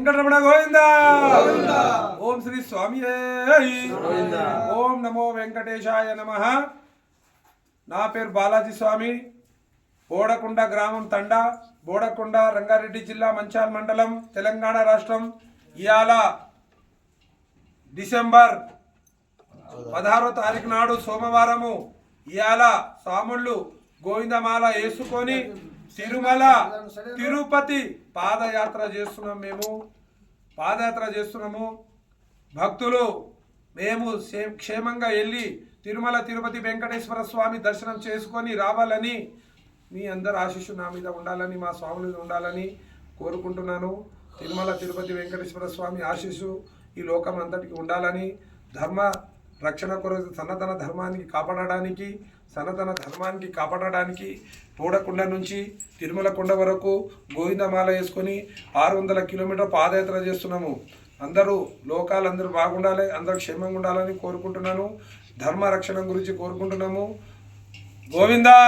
వెంకటరమణ గోవిందా. ఓం శ్రీ స్వామి. ఓం నమో వెంకటేశాయ నమః. నా పేరు బాలాజీ స్వామి. బోడకొండ గ్రామం తండా, బోడకొండ, రంగారెడ్డి జిల్లా, మంచాల్ మండలం, తెలంగాణ రాష్ట్రం. ఇవాళ డిసెంబర్ 16వ తారీఖు నాడు సోమవారము. ఇవాళ స్వాముళ్ళు గోవిందమాల వేసుకొని తిరుమల తిరుపతి పాదయాత్ర చేస్తున్నాం. పాదయాత్ర చేస్తున్నాము. భక్తులు మేము క్షేమంగా వెళ్ళి తిరుమల తిరుపతి వెంకటేశ్వర స్వామి దర్శనం చేసుకొని రావాలని, మీ అందరు ఆశీస్సు నా మీద ఉండాలని, మా స్వామి మీద ఉండాలని కోరుకుంటున్నాను. తిరుమల తిరుపతి వెంకటేశ్వర స్వామి ఆశీస్సు ఈ లోకం అంతటికి ఉండాలని, ధర్మ రక్షణ కొరకు సనాతన ధర్మానికి కాపాడడానికి బోడకొండ నుంచి తిరుమల కొండ వరకు గోవిందమాల వేసుకొని 600 కిలోమీటర్ పాదయాత్ర చేస్తున్నాము. లోకాలందరూ బాగుండాలి, అందరూ క్షేమంగా ఉండాలని కోరుకుంటున్నాను. ధర్మ రక్షణ గురించి కోరుకుంటున్నాము. గోవిందా.